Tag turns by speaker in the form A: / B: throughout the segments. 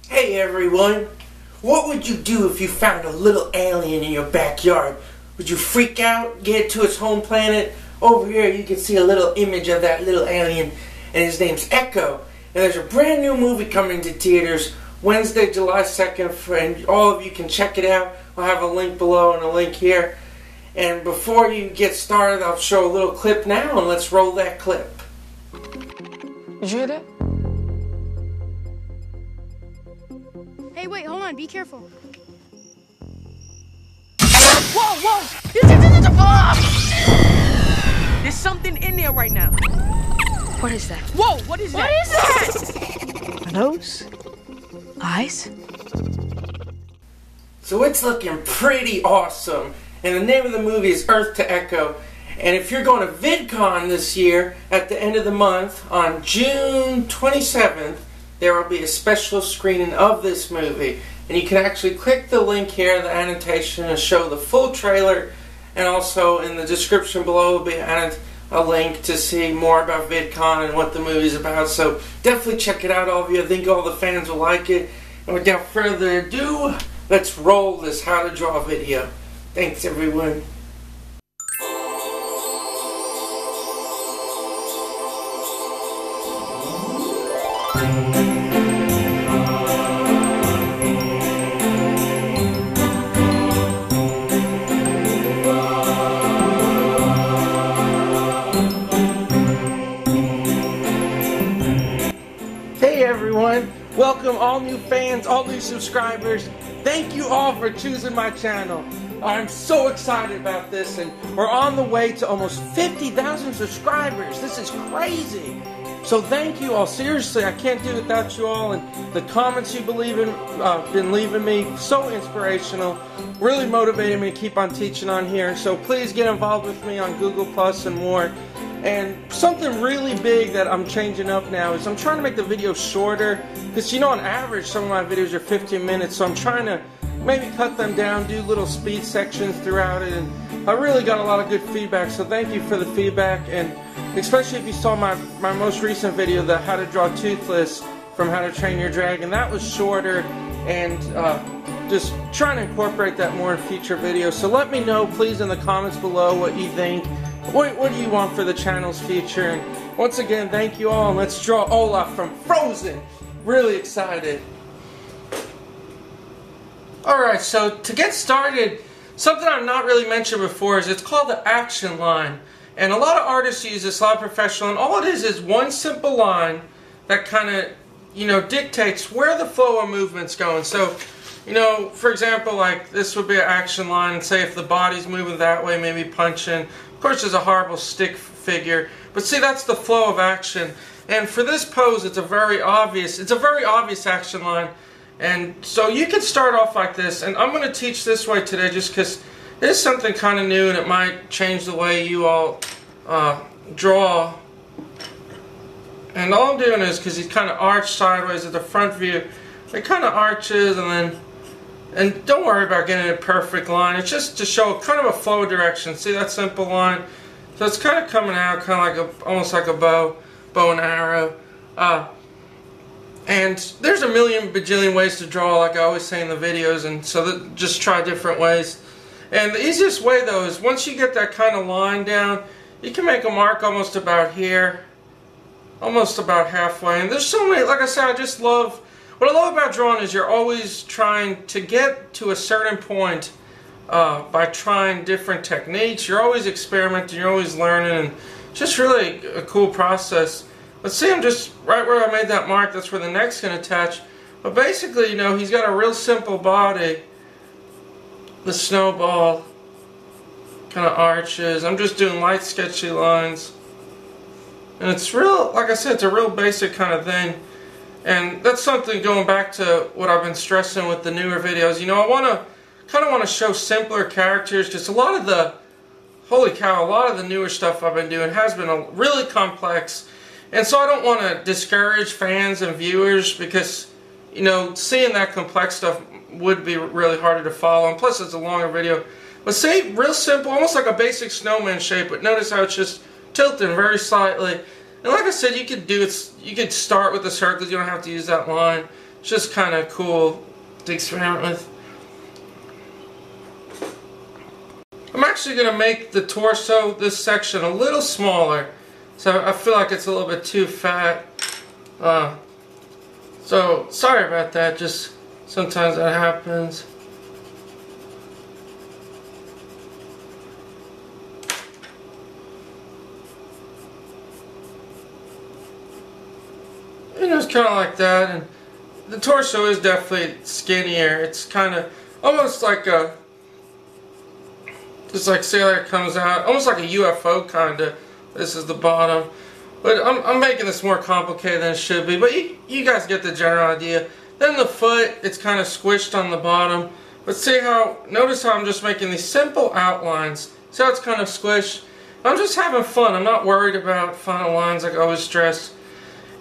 A: Hey everyone! What would you do if you found a little alien in your backyard? Would you freak out, get to its home planet? Over here you can see a little image of that little alien, and his name's Echo. And there's a brand new movie coming to theaters Wednesday, July 2nd, and all of you can check it out. I'll have a link below and a link here. And before you get started, I'll show a little clip now, and let's roll that clip.
B: Did you hear that?
C: Hey, wait, hold on, be careful.
B: Whoa, whoa! There's something in there right now.
C: What is that?
B: Whoa, what is that?
C: What is that?
B: Are those eyes?
A: So it's looking pretty awesome. And the name of the movie is Earth to Echo. And if you're going to Vidcon this year, at the end of the month, on June 27th, there will be a special screening of this movie. And you can actually click the link here, the annotation, and show the full trailer. And also in the description below will be a link to see more about Vidcon and what the movie's about. So definitely check it out, all of you. I think all the fans will like it. And without further ado, let's roll this how to draw video. Thanks everyone. Hey everyone, welcome all new fans, all new subscribers. Thank you all for choosing my channel. I'm so excited about this, and we're on the way to almost 50,000 subscribers. This is crazy. So thank you all. Seriously, I can't do it without you all, and the comments you've been leaving me, so inspirational, really motivating me to keep on teaching on here. So please get involved with me on Gplus and more. And something really big that I'm changing up now is I'm trying to make the videos shorter, because you know on average some of my videos are 15 minutes, so I'm trying to maybe cut them down, do little speed sections throughout it, and I really got a lot of good feedback, so thank you for the feedback. And especially if you saw my most recent video, the How to Draw Toothless from How to Train Your Dragon, that was shorter, and just trying to incorporate that more in future videos. So let me know please in the comments below what you think. What do you want for the channel's future? And once again, thank you all, and let's draw Olaf from Frozen. Really excited. Alright, so to get started, something I've not really mentioned before is it's called the action line. And a lot of artists use this, a lot of professional, and all it is one simple line that kind of, dictates where the flow of movement's going. So, for example, like this would be an action line, and say if the body's moving that way, maybe punching. Of course, there's a horrible stick figure, but see, that's the flow of action. And for this pose, it's a very obvious action line. And so you can start off like this, and I'm going to teach this way today just because it is something kind of new, and it might change the way you all draw. And all I'm doing is, because he's kind of arched sideways at the front view, it kind of arches, and don't worry about getting a perfect line. It's just to show kind of a flow direction. See that simple line? So it's kind of coming out, kind of like almost like a bow and arrow. And there's a million bajillion ways to draw, like I always say in the videos, and so just try different ways. And the easiest way though is once you get that kind of line down, you can make a mark almost about here, almost about halfway. And there's so many, like I said, what I love about drawing is you're always trying to get to a certain point by trying different techniques. You're always experimenting, you're always learning, and just really a cool process. Let's see, I'm just right where I made that mark, that's where the neck's going to attach. But basically, he's got a real simple body. The snowball kind of arches. I'm just doing light sketchy lines. And it's real, like I said, it's a real basic kind of thing. And that's something going back to what I've been stressing with the newer videos. I kind of want to show simpler characters, because a lot of the newer stuff I've been doing has been really complex. And so I don't want to discourage fans and viewers, because, seeing that complex stuff would be really harder to follow. And plus, it's a longer video. But see, real simple, almost like a basic snowman shape. But notice how it's just tilting very slightly. And like I said, you could do it. You could start with the circles. You don't have to use that line. It's just kind of cool to experiment with. I'm actually going to make the torso, this section, a little smaller. So I feel like it's a little bit too fat. So sorry about that. Just sometimes that happens. You know, it's kind of like that, and the torso is definitely skinnier. It's kind of almost like a, just like say that it comes out, almost like a UFO kind of. This is the bottom, but I'm making this more complicated than it should be. But you guys get the general idea. Then the foot, it's kind of squished on the bottom. But see how, notice how I'm just making these simple outlines. See how it's kind of squished? I'm just having fun. I'm not worried about final lines like I always stress.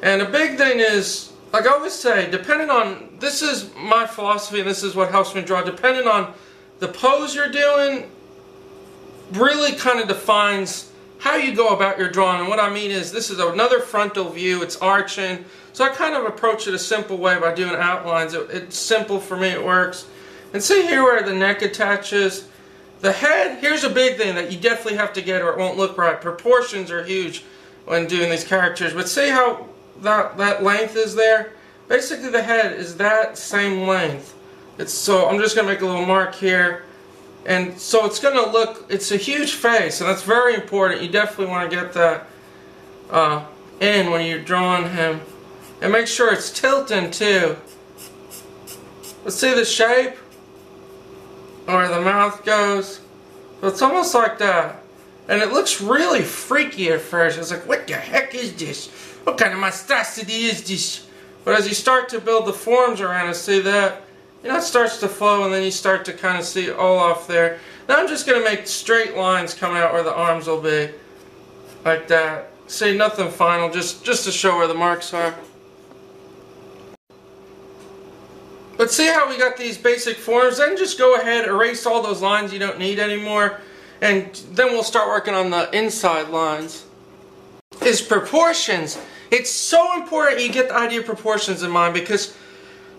A: And the big thing is, like I always say, depending on, this is my philosophy and this is what helps me draw, depending on the pose you're doing, really kind of defines how you go about your drawing. And what I mean is, this is another frontal view, it's arching. So I kind of approach it a simple way by doing outlines. It's simple for me, it works. And see here where the neck attaches. The head, here's a big thing that you definitely have to get or it won't look right. Proportions are huge when doing these characters. But see how that length is there? Basically the head is that same length. So I'm just going to make a little mark here. And so it's going to look, it's a huge face, and that's very important. You definitely want to get that in when you're drawing him. And make sure it's tilting too. Let's see the shape, where the mouth goes. So it's almost like that. And it looks really freaky at first. It's like, what the heck is this? What kind of monstrosity is this? But as you start to build the forms around it, see that? You know, it starts to flow, and then you start to kind of see Olaf there. Now I'm just going to make straight lines coming out where the arms will be. Like that. See, nothing final, just to show where the marks are. But see how we got these basic forms? Then just go ahead, erase all those lines you don't need anymore. And then we'll start working on the inside lines. Is proportions. It's so important you get the idea of proportions in mind because,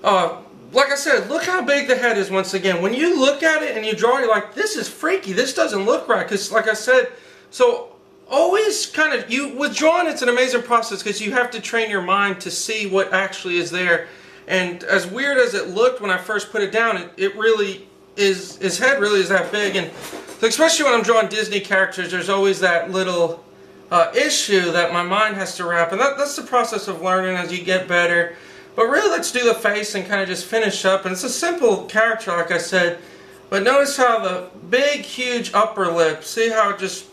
A: like I said, look how big the head is once again. When you look at it and you draw it, you're like, this is freaky, this doesn't look right. Because like I said, so always kind of, with drawing it's an amazing process because you have to train your mind to see what actually is there. And as weird as it looked when I first put it down, it really is, his head really is that big. And especially when I'm drawing Disney characters, there's always that little issue that my mind has to wrap. And that's the process of learning as you get better. But really, let's do the face and kind of just finish up. And it's a simple character, like I said. But notice how the big, huge upper lip, see how it just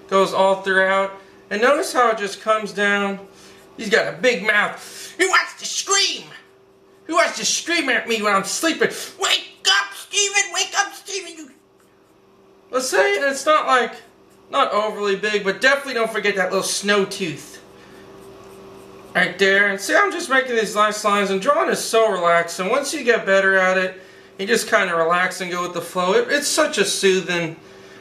A: goes all throughout? And notice how it just comes down. He's got a big mouth. He wants to scream. He wants to scream at me when I'm sleeping. Wake up, Steven! Wake up, Steven! Let's say it's not like, not overly big, but definitely don't forget that little snow tooth. Right there, and see I'm just making these nice lines, and drawing is so relaxing. Once you get better at it, you just kind of relax and go with the flow. It's such a soothing,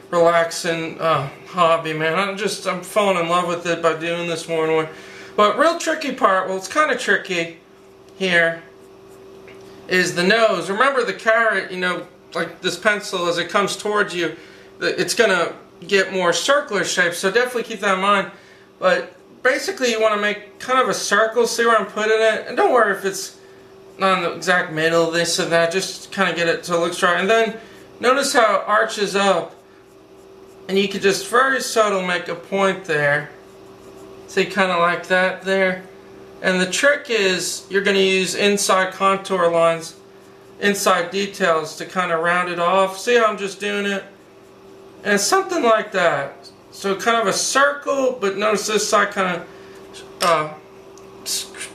A: relaxing hobby, man. I'm falling in love with it by doing this more and more. But real tricky part, well it's kind of tricky here, is the nose. Remember the carrot, you know, like this pencil, as it comes towards you, it's going to get more circular shape, so definitely keep that in mind. But basically you want to make kind of a circle, see where I'm putting it, and don't worry if it's not in the exact middle, this and that, just kind of get it so it looks right. And then notice how it arches up, and you could just very subtle make a point there, see, kind of like that there. And the trick is you're going to use inside contour lines, inside details to kind of round it off. See how I'm just doing it? And something like that. So kind of a circle, but notice this side kind of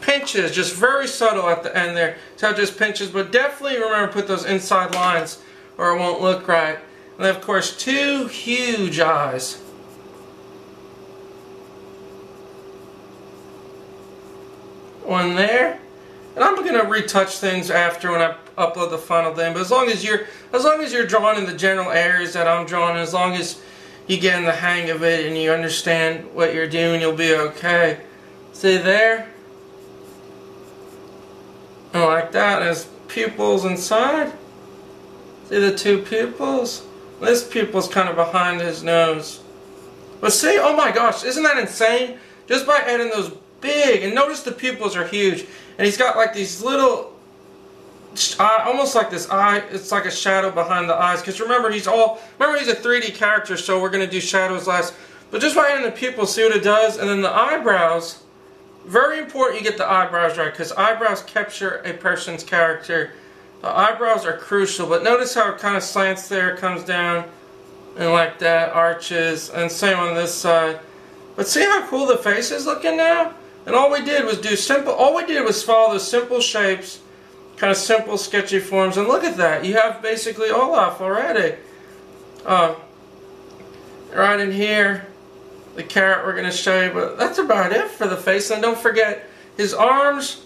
A: pinches, just very subtle at the end there. So it just pinches, but definitely remember to put those inside lines or it won't look right. And then of course two huge eyes. One there. And I'm going to retouch things after when I upload the final thing. But as long as you're drawing in the general areas that I'm drawing, as long as you get in the hang of it and you understand what you're doing, you'll be okay. See there? And like that, his pupils inside. See the two pupils? This pupil's kind of behind his nose. But see, oh my gosh, isn't that insane? Just by adding those big, and notice the pupils are huge. And he's got like these little, almost like this eye, it's like a shadow behind the eyes. Because remember, he's a 3D character, so we're going to do shadows last. But just by adding the pupils, see what it does? And then the eyebrows, very important you get the eyebrows right, because eyebrows capture a person's character. The eyebrows are crucial, but notice how it kind of slants there, comes down, and like that, arches, and same on this side. But see how cool the face is looking now? And all we did was follow those simple shapes, kind of simple sketchy forms, and look at that, you have basically Olaf already. Right in here, the carrot we're going to show you, but that's about it for the face. And don't forget his arms.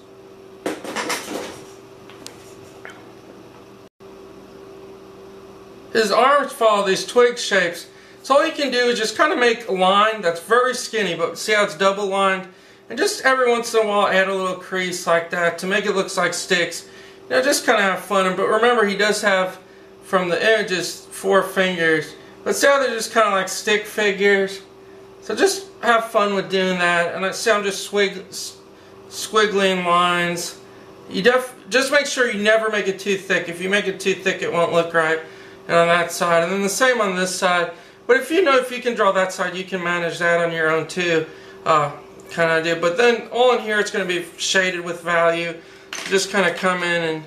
A: His arms follow these twig shapes. So all you can do is just kind of make a line that's very skinny, but see how it's double lined? And just every once in a while add a little crease like that to make it look like sticks. You know, just kind of have fun. But remember, he does have, from the images, 4 fingers. But see how they're just kind of like stick figures? So just have fun with doing that. And see, I'm just squiggling lines. You just make sure you never make it too thick. If you make it too thick, it won't look right. And on that side, and then the same on this side. But if you can draw that side, you can manage that on your own too, kind of idea. But then all in here, it's going to be shaded with value. Just kind of come in and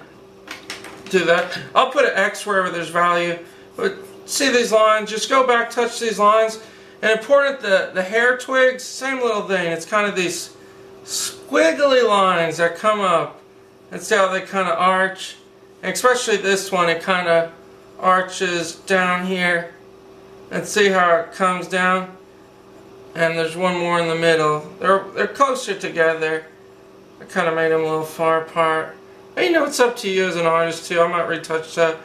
A: do that. I'll put an X wherever there's value. But see these lines? Just go back, touch these lines. And important, the hair twigs, same little thing. It's kind of these squiggly lines that come up. And see how they kind of arch. And especially this one, it kind of arches down here. And see how it comes down. And there's one more in the middle. They're closer together. I kind of made them a little far apart. But you know, it's up to you as an artist too. I might retouch that.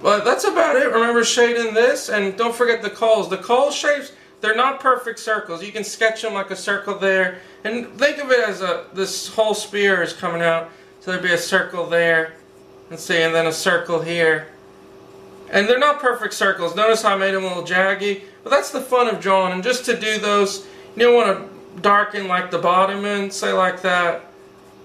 A: But that's about it. Remember shading this, and don't forget the coals. The coal shapes, they're not perfect circles. You can sketch them like a circle there. And think of it as this whole spear is coming out. So there'd be a circle there. And see, and then a circle here. And they're not perfect circles. Notice how I made them a little jaggy. But that's the fun of drawing. And just to do those, you don't want to darken like the bottom in, say like that.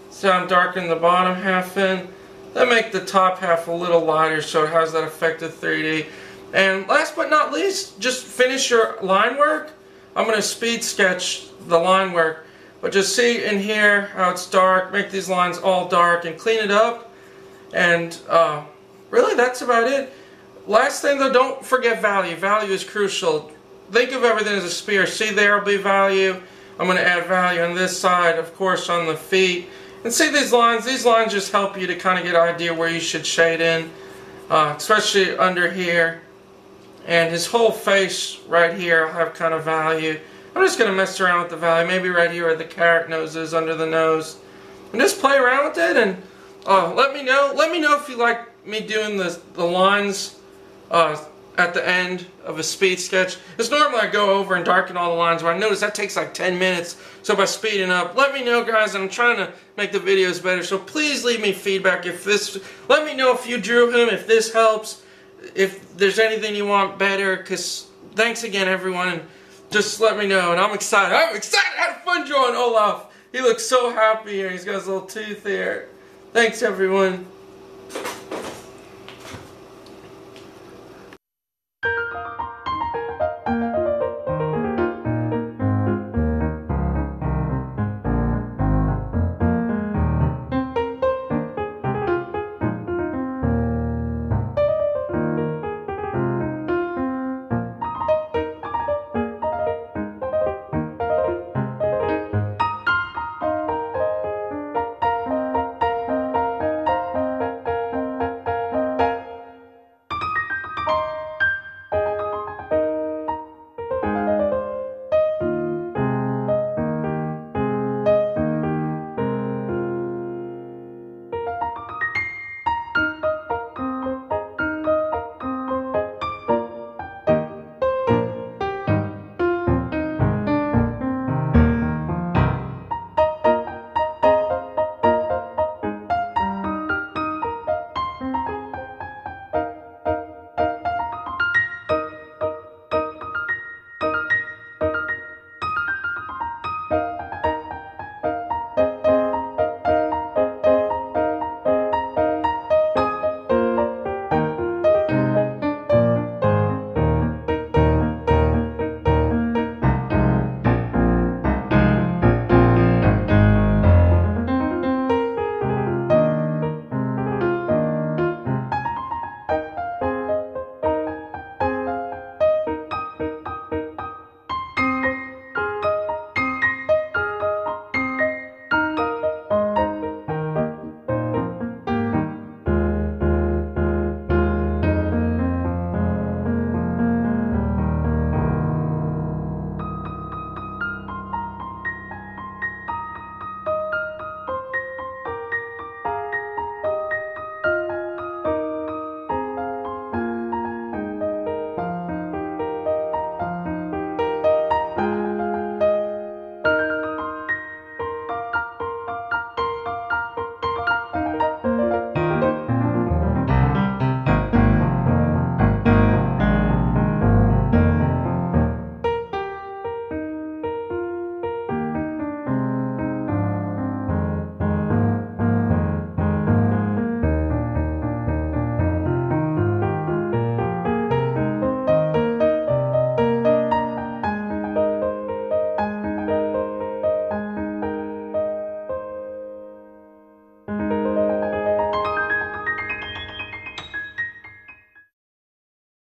A: So I'm darkening the bottom half in. Then make the top half a little lighter so it has that effect of 3D. And last but not least, just finish your line work. I'm going to speed sketch the line work. But just see in here how it's dark. Make these lines all dark and clean it up. And really that's about it. Last thing though, don't forget value. Value is crucial. Think of everything as a spear. See, there will be value. I'm going to add value on this side, of course, on the feet. And see these lines just help you to kind of get an idea where you should shade in, especially under here. And his whole face right here will have kind of value. I'm just going to mess around with the value, maybe right here where the carrot nose is, under the nose. And just play around with it, and let me know. Let me know if you like me doing the lines at the end of a speed sketch. Because normally I go over and darken all the lines, but I notice that takes like 10 minutes. So by speeding up, let me know, guys. I'm trying to make the videos better. So please leave me feedback let me know if you drew him, if this helps, if there's anything you want better. Because thanks again, everyone. And just let me know. And I'm excited. I had fun drawing Olaf. He looks so happy here. He's got his little tooth here. Thanks, everyone.